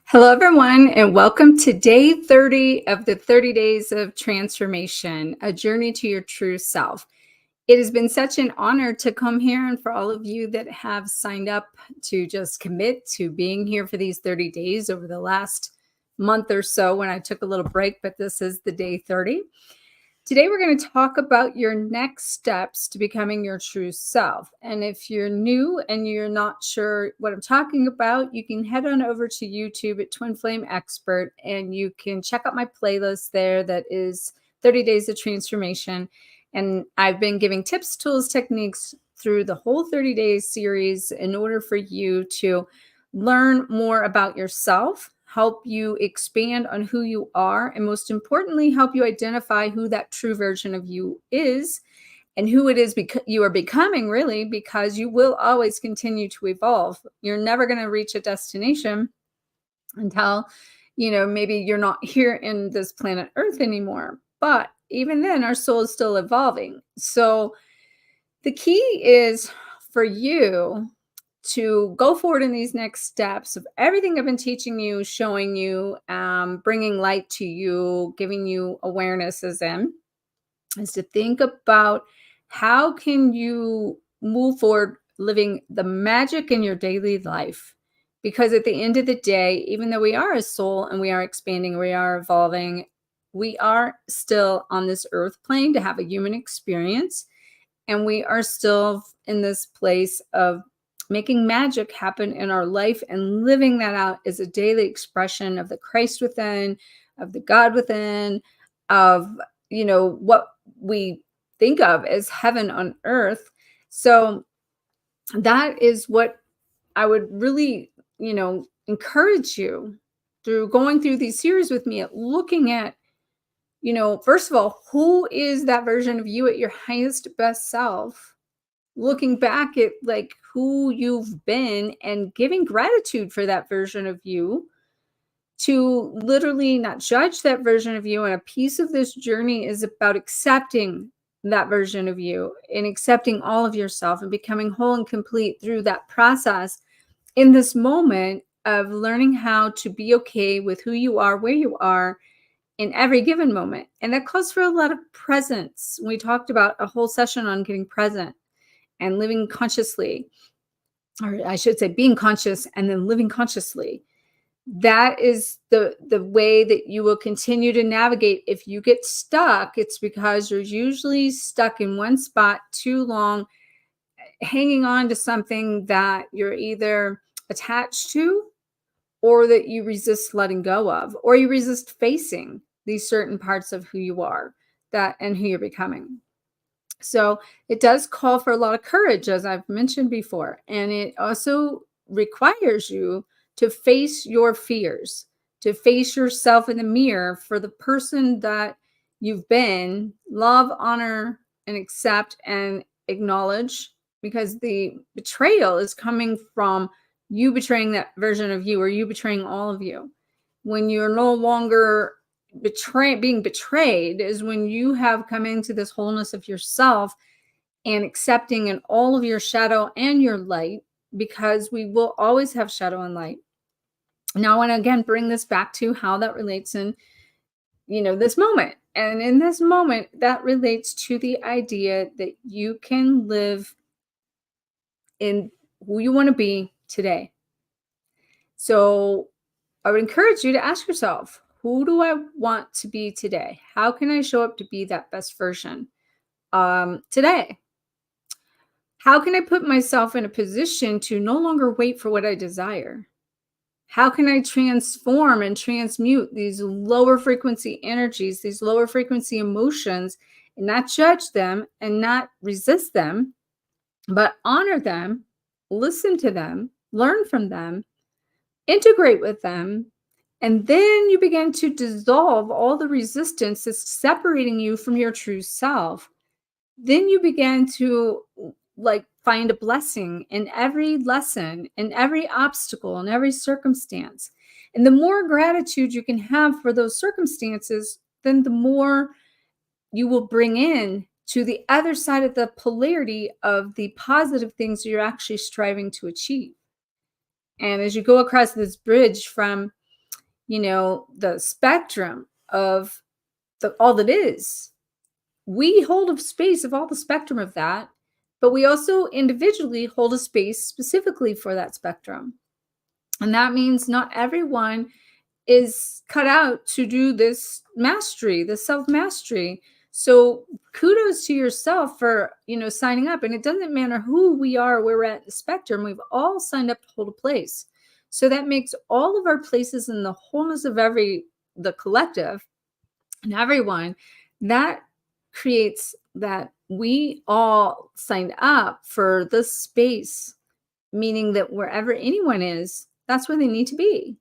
Hello, everyone, and welcome to day 30 of the 30 Days of Transformation, a journey to your true self. It has been such an honor to come here, and for all of you that have signed up to just commit to being here for these 30 days over the last month or so when I took a little break, but this is the day 30. Today, we're going to talk about your next steps to becoming your true self. And if you're new and you're not sure what I'm talking about, you can head on over to YouTube at Twin Flame Expert and you can check out my playlist there that is 30 Days of Transformation. And I've been giving tips, tools, techniques through the whole 30 days series in order for you to learn more about yourself, help you expand on who you are, and most importantly, help you identify who that true version of you is and who it is you are becoming, really, because you will always continue to evolve. You're never going to reach a destination until, maybe you're not here in this planet Earth anymore. But even then, our soul is still evolving. So the key is for you to go forward in these next steps of everything I've been teaching you, showing you, bringing light to you, giving you awareness is to think about how can you move forward living the magic in your daily life. Because at the end of the day, even though we are a soul and we are expanding, we are evolving, we are still on this earth plane to have a human experience. And we are still in this place of making magic happen in our life and living that out as a daily expression of the Christ within, of the God within, of, what we think of as heaven on earth. So that is what I would really, encourage you through going through these series with me at looking at, first of all, who is that version of you at your highest, best self? Looking back at like who you've been and giving gratitude for that version of you, to literally not judge that version of you. And a piece of this journey is about accepting that version of you and accepting all of yourself and becoming whole and complete through that process in this moment of learning how to be okay with who you are, where you are in every given moment. And that calls for a lot of presence. We talked about a whole session on getting present and living consciously, or I should say being conscious and then living consciously. That is the way that you will continue to navigate. If you get stuck, it's because you're usually stuck in one spot too long, hanging on to something that you're either attached to or that you resist letting go of, or you resist facing these certain parts of who you are that and who you're becoming. So it does call for a lot of courage, as I've mentioned before. And it also requires you to face your fears, to face yourself in the mirror for the person that you've been, love, honor, and accept and acknowledge, because the betrayal is coming from you betraying that version of you, or you betraying all of you. When you're no longer being betrayed is when you have come into this wholeness of yourself and accepting in all of your shadow and your light, because we will always have shadow and light. Now I want to again bring this back to how that relates in this moment. And in this moment, that relates to the idea that you can live in who you want to be today. So I would encourage you to ask yourself, who do I want to be today? How can I show up to be that best version today? How can I put myself in a position to no longer wait for what I desire? How can I transform and transmute these lower frequency energies, these lower frequency emotions, and not judge them and not resist them, but honor them, listen to them, learn from them, integrate with them, and then you begin to dissolve all the resistance that's separating you from your true self. Then you begin to find a blessing in every lesson, in every obstacle, in every circumstance. And the more gratitude you can have for those circumstances, then the more you will bring in to the other side of the polarity of the positive things you're actually striving to achieve. And as you go across this bridge from, the spectrum of all that is, we hold a space of all the spectrum of that, but we also individually hold a space specifically for that spectrum. And that means not everyone is cut out to do this mastery, this self mastery. So kudos to yourself for, signing up. And it doesn't matter who we are, where we're at the spectrum, we've all signed up to hold a place. So that makes all of our places in the wholeness of the collective and everyone, that creates that we all signed up for this space, meaning that wherever anyone is, that's where they need to be.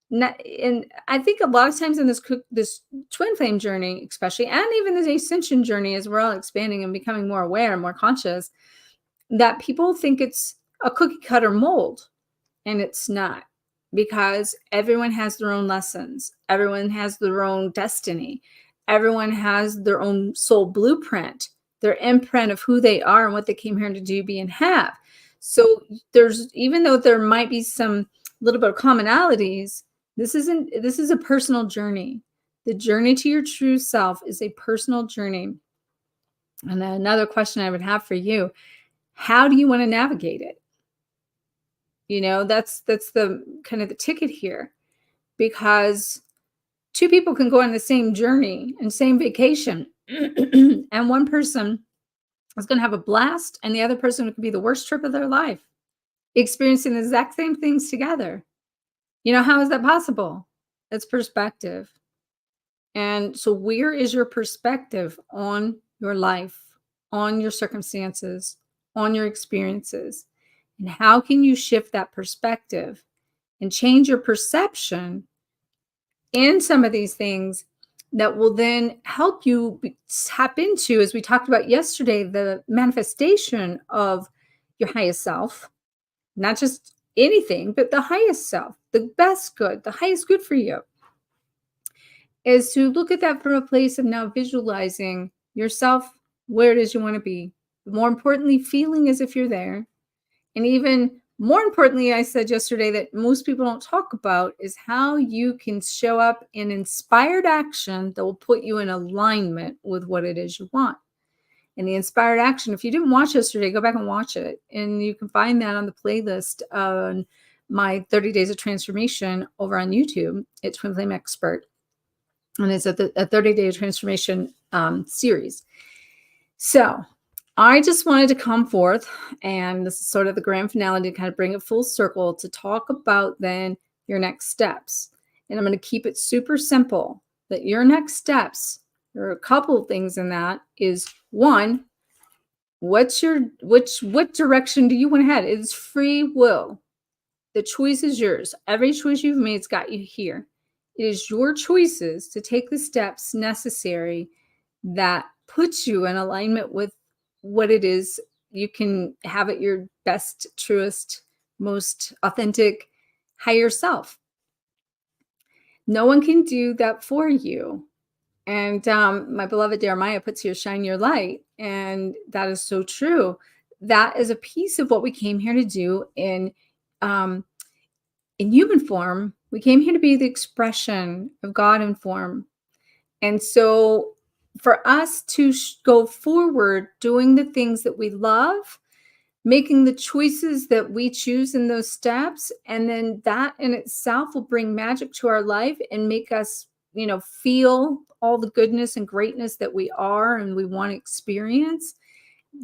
And I think a lot of times in this twin flame journey, especially, and even this ascension journey, as we're all expanding and becoming more aware and more conscious, that people think it's a cookie cutter mold, and it's not, because everyone has their own lessons, everyone has their own destiny, everyone has their own soul blueprint, their imprint of who they are and what they came here to do, be, and have. So even though there might be some little bit of commonalities, this is a personal journey. The journey to your true self is a personal journey. And then another question I would have for you: how do you want to navigate it? That's the kind of the ticket here, because two people can go on the same journey and same vacation, and one person is going to have a blast, and the other person could be the worst trip of their life, experiencing the exact same things together. How is that possible? It's perspective. And so, where is your perspective on your life, on your circumstances, on your experiences? And how can you shift that perspective and change your perception in some of these things that will then help you tap into, as we talked about yesterday, the manifestation of your highest self, not just anything, but the highest self, the best good, the highest good for you, is to look at that from a place of now visualizing yourself where it is you want to be. More importantly, feeling as if you're there. And even more importantly, I said yesterday that most people don't talk about is how you can show up in inspired action that will put you in alignment with what it is you want. And the inspired action, if you didn't watch yesterday, go back and watch it. And you can find that on the playlist on my 30 Days of Transformation over on YouTube. It's Twin Flame Expert. And it's a 30-day transformation series. So I just wanted to come forth, and this is sort of the grand finale to kind of bring it full circle to talk about then your next steps. And I'm going to keep it super simple, that your next steps, there are a couple of things in that, is one, what direction do you want to head? It's free will. The choice is yours. Every choice you've made's got you here. It is your choices to take the steps necessary that puts you in alignment with what it is you can have at your best, truest, most authentic, higher self. No one can do that for you. And my beloved Jeremiah puts here, shine your light. And that is so true. That is a piece of what we came here to do in human form. We came here to be the expression of God in form. And so for us to go forward doing the things that we love, making the choices that we choose in those steps, and then that in itself will bring magic to our life and make us, feel all the goodness and greatness that we are and we want to experience.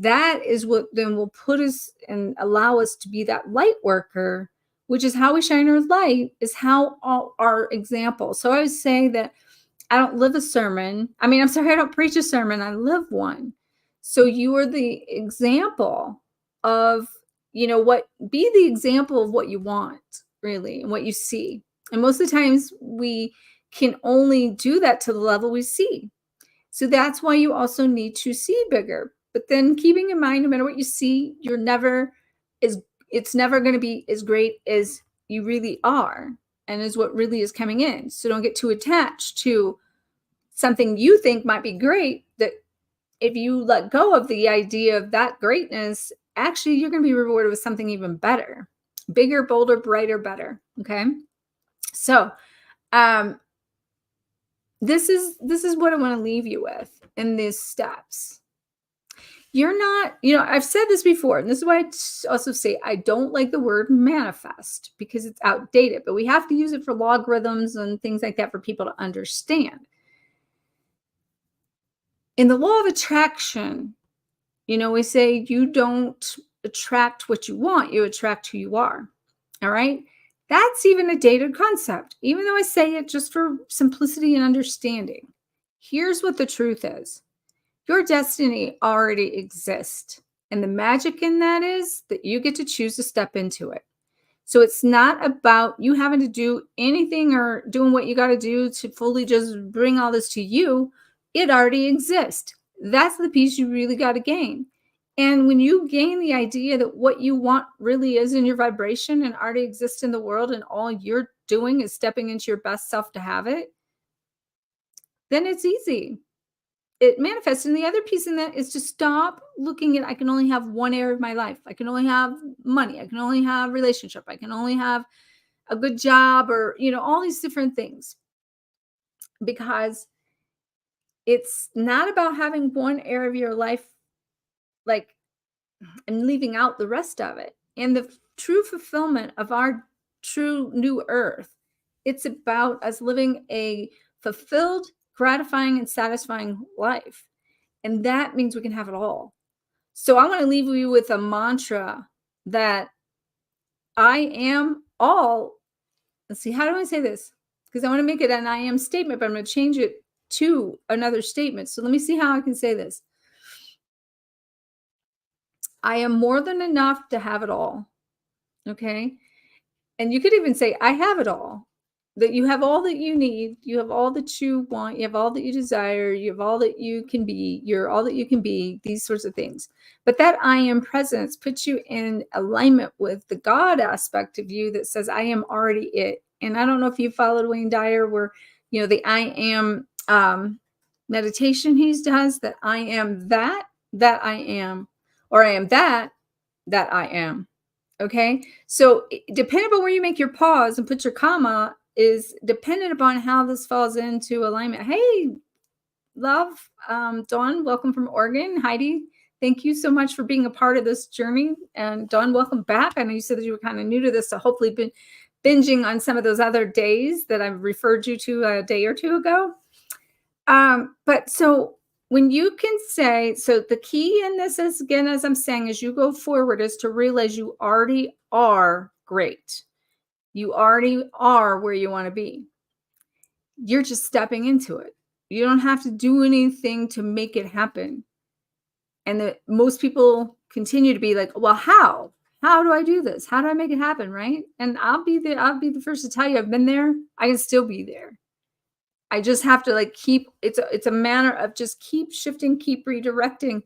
That is what then will put us and allow us to be that light worker, which is how we shine our light, is how our example. So I would say that I don't live a sermon. I mean, I'm sorry, I don't preach a sermon. I live one. So you are the example of, be the example of what you want, really, and what you see. And most of the times we can only do that to the level we see. So that's why you also need to see bigger. But then keeping in mind, no matter what you see, it's never going to be as great as you really are and is what really is coming in. So don't get too attached to something you think might be great, that if you let go of the idea of that greatness, actually you're going to be rewarded with something even better. Bigger, bolder, brighter, better. Okay. So, um, this is what I want to leave you with in these steps. You're not, I've said this before, and this is why also say I don't like the word manifest because it's outdated, but we have to use it for logarithms and things like that for people to understand. In the law of attraction, we say you don't attract what you want, you attract who you are. All right. That's even a dated concept, even though I say it just for simplicity and understanding. Here's what the truth is: your destiny already exists. And the magic in that is that you get to choose to step into it. So it's not about you having to do anything or doing what you got to do to fully just bring all this to you. It already exists. That's the piece you really got to gain. And when you gain the idea that what you want really is in your vibration and already exists in the world, and all you're doing is stepping into your best self to have it, then it's easy. It manifests. And the other piece in that is to stop looking at, I can only have one area of my life. I can only have money. I can only have relationship. I can only have a good job, or, all these different things. Because it's not about having one area of your life, like, and leaving out the rest of it. And the true fulfillment of our true new earth, it's about us living a fulfilled, gratifying, and satisfying life. And that means we can have it all. So I want to leave you with a mantra that I am all. Let's see, how do I say this? Because I want to make it an I am statement, but I'm going to change it to another statement. So let me see how I can say this. I am more than enough to have it all. Okay. And you could even say, I have it all. That you have all that you need, you have all that you want, you have all that you desire, you have all that you can be, you're all that you can be, these sorts of things. But that I am presence puts you in alignment with the God aspect of you that says, I am already it. And I don't know if you followed Wayne Dyer, where, the I am meditation he does, that I am that I am, or I am that I am. Okay. So depending on where you make your pause and put your comma is dependent upon how this falls into alignment. Hey, love, Dawn, welcome from Oregon. Heidi, thank you so much for being a part of this journey. And Dawn, welcome back. I know you said that you were kind of new to this, so hopefully been binging on some of those other days that I've referred you to a day or two ago. But so when you can say, so the key in this is, again, as I'm saying, as you go forward, is to realize you already are great. You already are where you want to be. You're just stepping into it. You don't have to do anything to make it happen. And that most people continue to be like, well, how? How do I do this? How do I make it happen? Right. And I'll be the first to tell you, I've been there. I can still be there. I just have to keep, it's a matter of just keep shifting, keep redirecting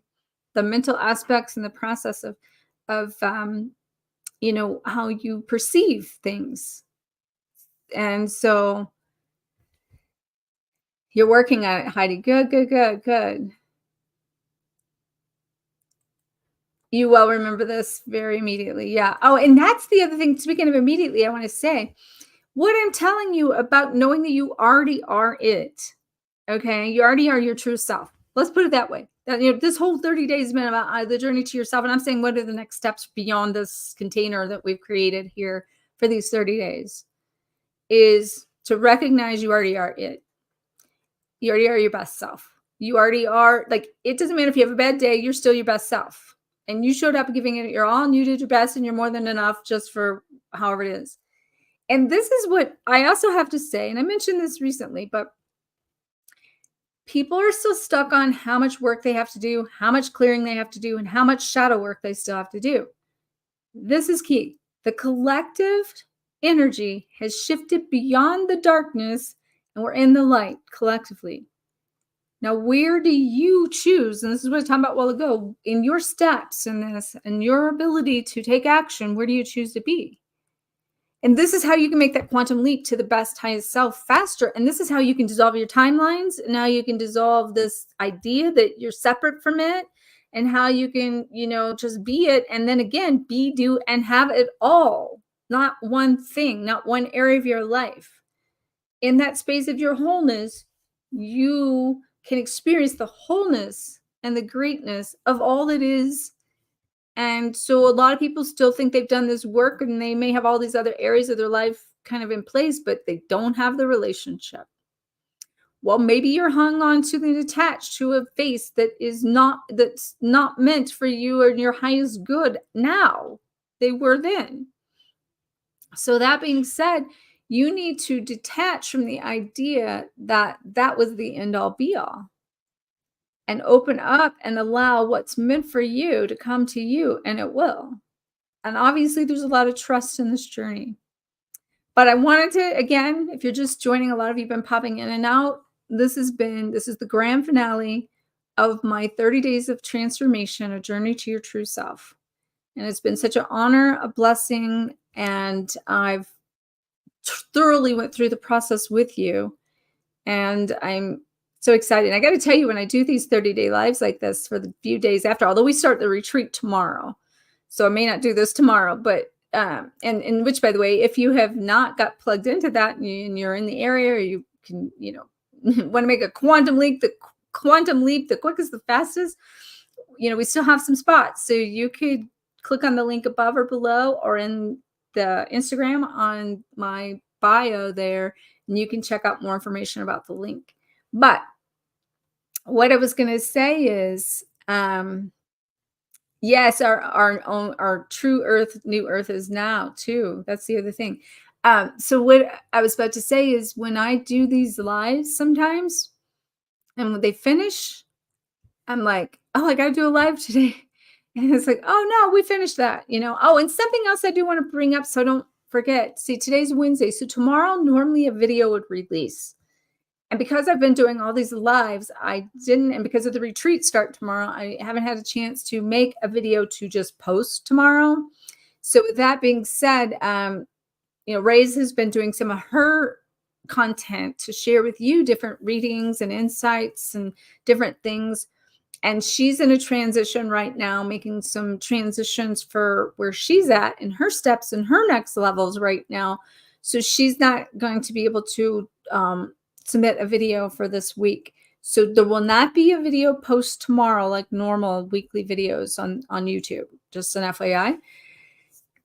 the mental aspects and the process of how you perceive things. And so you're working on it, Heidi. Good, good, good, good. You will remember this very immediately. Yeah. Oh, and that's the other thing. Speaking of immediately, I want to say what I'm telling you about knowing that you already are it. Okay. You already are your true self. Let's put it that way. This whole 30 days has been about the journey to yourself. And I'm saying, what are the next steps beyond this container that we've created here for these 30 days? Is to recognize you already are it. You already are your best self. You already are, it doesn't matter if you have a bad day, you're still your best self. And you showed up giving it your all, and you did your best, and you're more than enough just for however it is. And this is what I also have to say, and I mentioned this recently, but people are still stuck on how much work they have to do, how much clearing they have to do, and how much shadow work they still have to do. This is key. The collective energy has shifted beyond the darkness, and we're in the light collectively. Now, where do you choose? And this is what I talked about a while ago. In your steps in this and your ability to take action, where do you choose to be? And this is how you can make that quantum leap to the best, highest self faster. And this is how you can dissolve your timelines. Now you can dissolve this idea that you're separate from it, and how you can, just be it. And then again, be, do, and have it all. not one thing, not one area of your life. In that space of your wholeness, you can experience the wholeness and the greatness of all that is. And so a lot of people still think they've done this work and they may have all these other areas of their life kind of in place, but they don't have the relationship. Well, maybe you're hung on to and attached to a face that's not meant for you or your highest good now. They were then. So that being said, you need to detach from the idea that that was the end all be all and open up and allow what's meant for you to come to you, and it will. And obviously, there's a lot of trust in this journey. But I wanted to, again, if you're just joining, a lot of you have been popping in and out. This is the grand finale of my 30 days of transformation, a journey to your true self. And it's been such an honor, a blessing, and I've thoroughly went through the process with you. And I'm so excited. I got to tell you, when I do these 30-day lives like this for the few days after, although we start the retreat tomorrow, so I may not do this tomorrow, but and which, by the way, if you have not got plugged into that and you're in the area, or you can, want to make a quantum leap, the quickest, the fastest, we still have some spots. So you could click on the link above or below, or in the Instagram on my bio there, and you can check out more information about the link. But what I was going to say is, yes, our true earth, new earth is now too. That's the other thing. So what I was about to say is, when I do these lives sometimes, and when they finish, I'm like, oh, I got to do a live today. And it's like, oh no, we finished that, Oh, and something else I do want to bring up, so don't forget. See, today's Wednesday. So tomorrow, normally a video would release. And because I've been doing all these lives, I didn't, and because of the retreat start tomorrow, I haven't had a chance to make a video to just post tomorrow. So with that being said, Ray's has been doing some of her content to share with you different readings and insights and different things. And she's in a transition right now, making some transitions for where she's at in her steps and her next levels right now. So she's not going to be able to submit a video for this week. So there will not be a video post tomorrow like normal weekly videos on YouTube, just an FYI.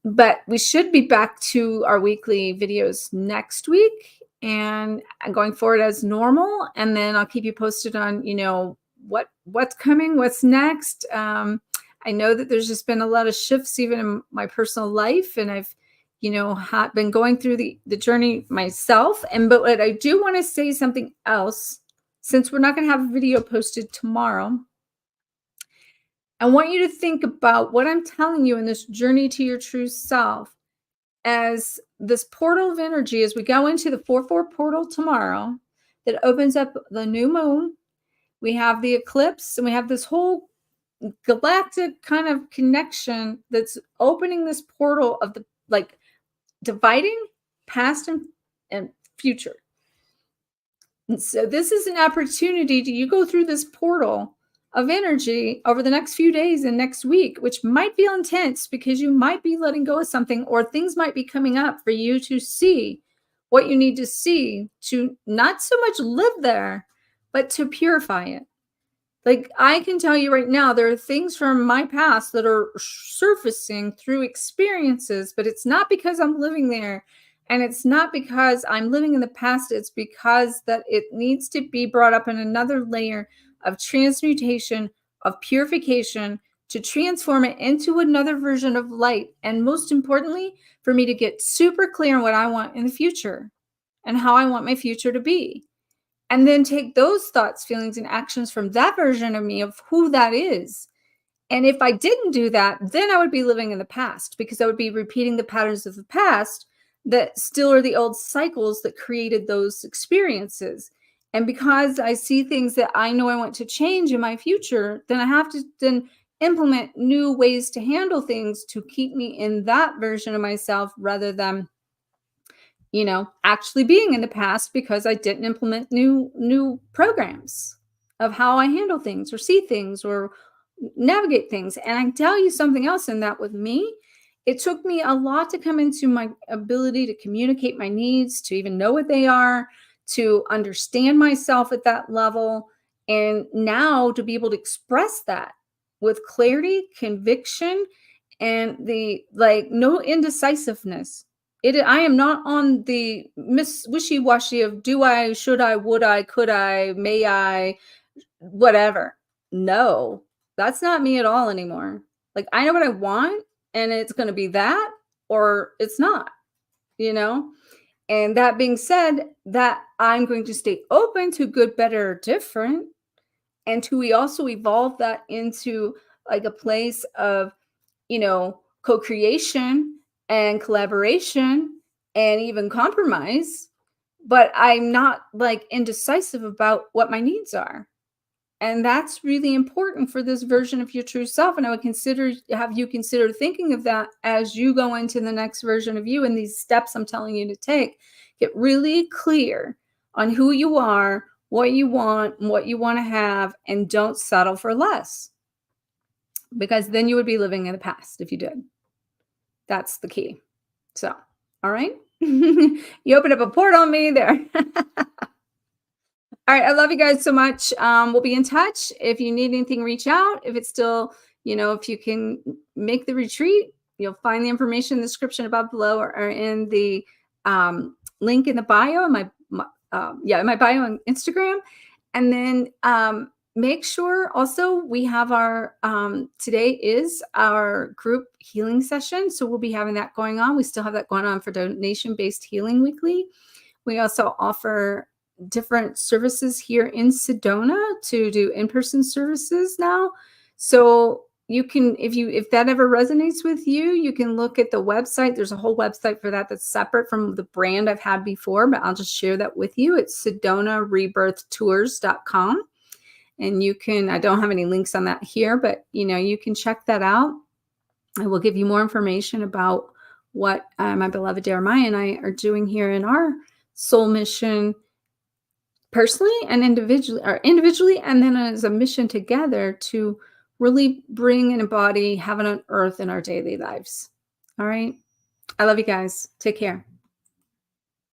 But we should be back to our weekly videos next week and going forward as normal. And then I'll keep you posted on, what's coming, what's next. I know that there's just been a lot of shifts even in my personal life, and I've been going through the journey myself. But what I do want to say something else, since we're not going to have a video posted tomorrow, I want you to think about what I'm telling you in this journey to your true self as this portal of energy, as we go into the 4/4 portal tomorrow that opens up the new moon. We have the eclipse, and we have this whole galactic kind of connection that's opening this portal of dividing past and future. And so this is an opportunity to you go through this portal of energy over the next few days and next week, which might feel intense because you might be letting go of something, or things might be coming up for you to see what you need to see to not so much live there, but to purify it. Like, I can tell you right now, there are things from my past that are surfacing through experiences, but it's not because I'm living there. And it's not because I'm living in the past. It's because that it needs to be brought up in another layer of transmutation, of purification, to transform it into another version of light. And most importantly, for me to get super clear on what I want in the future and how I want my future to be. And then take those thoughts, feelings, and actions from that version of me, of who that is. And if I didn't do that, then I would be living in the past, because I would be repeating the patterns of the past that still are the old cycles that created those experiences. And because I see things that I know I want to change in my future, then I have to then implement new ways to handle things to keep me in that version of myself, rather than actually being in the past, because I didn't implement new programs of how I handle things or see things or navigate things. And I tell you something else in that with me It took me a lot to come into my ability to communicate my needs, to even know what they are, to understand myself at that level, and now to be able to express that with clarity, conviction, and the like no indecisiveness. I am not on the miss wishy-washy of do I, should I, would I, could I, may I, whatever. No, that's not me at all anymore. Like, I know what I want, and it's going to be that or it's not, you know? And that being said, that I'm going to stay open to good, better, or different. And to we also evolve that into like a place of, co-creation and collaboration and even compromise. But I'm not like indecisive about what my needs are. And that's really important for this version of your true self. And I would have you consider thinking of that as you go into the next version of you and these steps I'm telling you to take. Get really clear on who you are, what you want, what you want to have, and don't settle for less. Because then you would be living in the past if you did. That's the key. So, all right. You opened up a portal on me there. All right. I love you guys so much. We'll be in touch. If you need anything, reach out. If it's still, if you can make the retreat, you'll find the information in the description above below or in the link in the bio, in my bio on Instagram. And then make sure also we have our, today is our group healing session. So we'll be having that going on. We still have that going on for donation-based healing weekly. We also offer different services here in Sedona to do in-person services now. So you can, if that ever resonates with you, you can look at the website. There's a whole website for that that's separate from the brand I've had before, but I'll just share that with you. It's SedonaRebirthTours.com. And you can, I don't have any links on that here, but you can check that out. I will give you more information about what my beloved Jeremiah and I are doing here in our soul mission personally and individually, and then as a mission together to really bring and embody heaven on earth in our daily lives. All right. I love you guys. Take care.